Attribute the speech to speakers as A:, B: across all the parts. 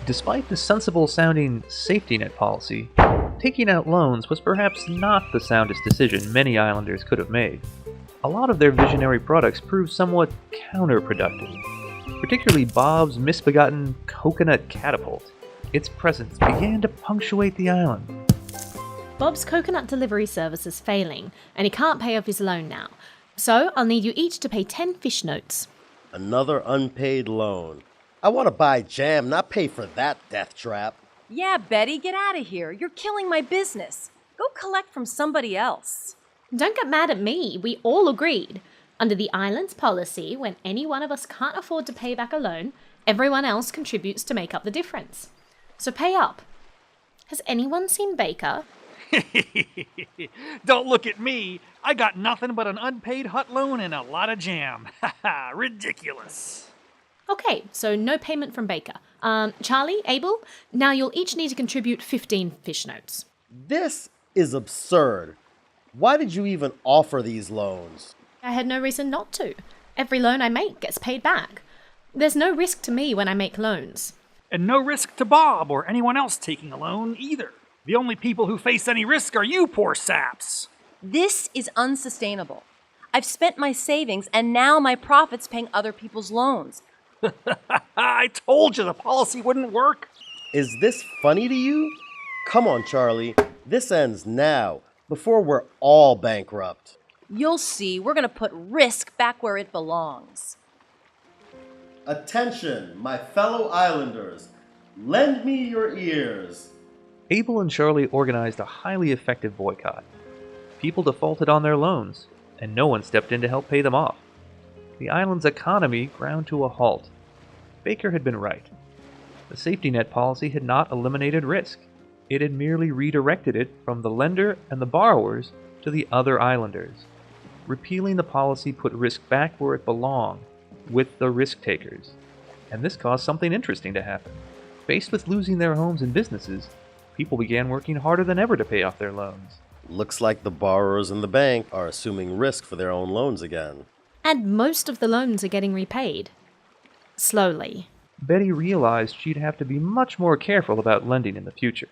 A: Despite the sensible-sounding safety net policy, taking out loans was perhaps not the soundest decision many islanders could have made. A lot of their visionary products proved somewhat counterproductive, particularly Bob's misbegotten coconut catapult. Its presence began to punctuate the island.
B: Bob's coconut delivery service is failing, and he can't pay off his loan now. So I'll need you each to pay 10 fish notes.
C: Another unpaid loan. I want to buy jam, not pay for that death trap.
D: Yeah, Betty, get out of here. You're killing my business. Go collect from somebody else.
B: Don't get mad at me. We all agreed. Under the island's policy, when any one of us can't afford to pay back a loan, everyone else contributes to make up the difference. So pay up. Has anyone seen Baker?
E: Don't look at me. I got nothing but an unpaid hut loan and a lot of jam. Ridiculous.
B: Okay, so no payment from Baker. Charlie, Abel, now you'll each need to contribute 15 fish notes.
C: This is absurd. Why did you even offer these loans?
B: I had no reason not to. Every loan I make gets paid back. There's no risk to me when I make loans.
E: And no risk to Bob or anyone else taking a loan either. The only people who face any risk are you poor saps.
D: This is unsustainable. I've spent my savings and now my profits paying other people's loans.
E: I told you the policy wouldn't work.
C: Is this funny to you? Come on, Charlie. This ends now, before we're all bankrupt.
D: You'll see, we're going to put risk back where it belongs.
C: Attention, my fellow islanders. Lend me your ears.
A: Abel and Charlie organized a highly effective boycott. People defaulted on their loans, and no one stepped in to help pay them off. The island's economy ground to a halt. Baker had been right. The safety net policy had not eliminated risk. It had merely redirected it from the lender and the borrowers to the other islanders. Repealing the policy put risk back where it belonged, with the risk takers. And this caused something interesting to happen. Faced with losing their homes and businesses, people began working harder than ever to pay off their loans.
C: Looks like the borrowers in the bank are assuming risk for their own loans again.
B: And most of the loans are getting repaid. Slowly.
A: Betty realized she'd have to be much more careful about lending in the future.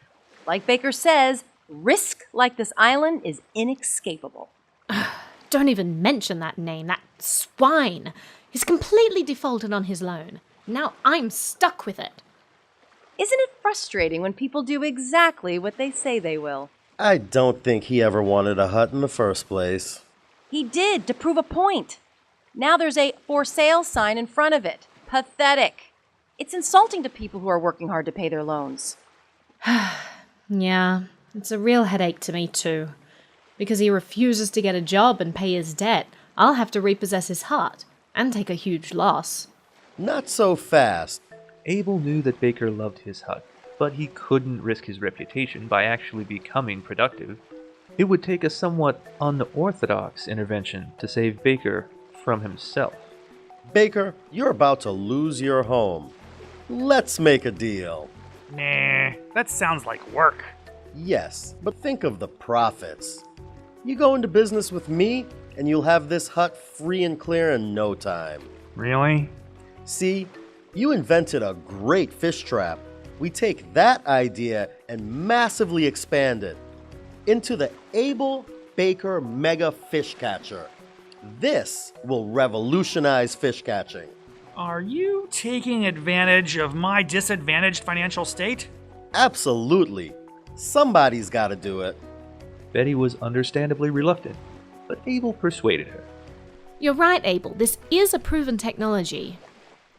D: Like Baker says, risk like this island is inescapable.
B: Don't even mention that name, that swine. He's completely defaulted on his loan. Now I'm stuck with it.
D: Isn't it frustrating when people do exactly what they say they will?
C: I don't think he ever wanted a hut in the first place.
D: He did, to prove a point. Now there's a for sale sign in front of it. Pathetic. It's insulting to people who are working hard to pay their loans.
B: Yeah, it's a real headache to me too. Because he refuses to get a job and pay his debt, I'll have to repossess his hut and take a huge loss.
C: Not so fast.
A: Abel knew that Baker loved his hut, but he couldn't risk his reputation by actually becoming productive. It would take a somewhat unorthodox intervention to save Baker from himself.
C: Baker, you're about to lose your home. Let's make a deal.
E: Nah, that sounds like work.
C: Yes, but think of the profits. You go into business with me, and you'll have this hut free and clear in no time.
E: Really?
C: See, you invented a great fish trap. We take that idea and massively expand it into the Abel Baker Mega Fish Catcher. This will revolutionize fish catching.
E: Are you taking advantage of my disadvantaged financial state?
C: Absolutely. Somebody's got to do it.
A: Betty was understandably reluctant, but Abel persuaded her.
B: You're right, Abel. This is a proven technology.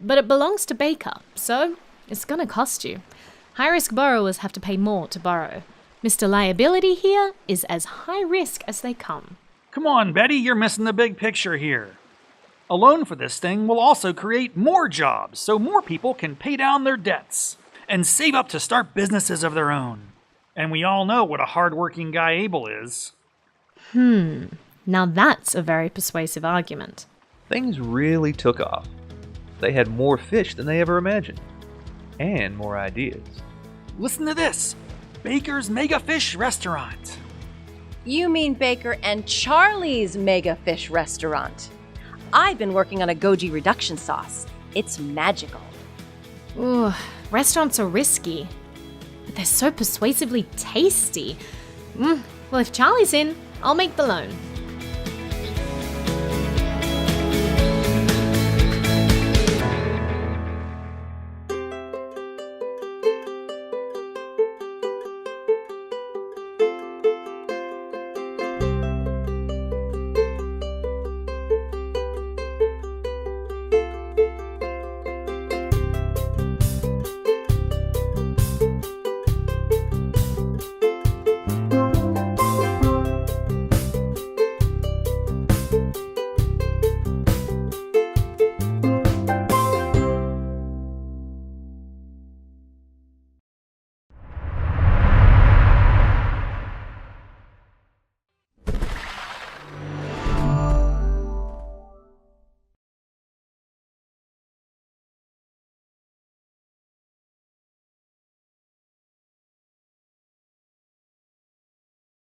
B: But it belongs to Baker, so it's gonna cost you. High-risk borrowers have to pay more to borrow. Mr. Liability here is as high risk as they come.
E: Come on, Betty, you're missing the big picture here. A loan for this thing will also create more jobs, so more people can pay down their debts and save up to start businesses of their own. And we all know what a hard-working guy Abel is.
B: Now that's a very persuasive argument.
A: Things really took off. They had more fish than they ever imagined, and more ideas.
E: Listen to this. Baker's Mega Fish Restaurant.
D: You mean Baker and Charlie's Mega Fish Restaurant. I've been working on a goji reduction sauce. It's magical.
B: Ooh, Restaurants are risky, but they're so persuasively tasty. Well, if Charlie's in, I'll make the loan.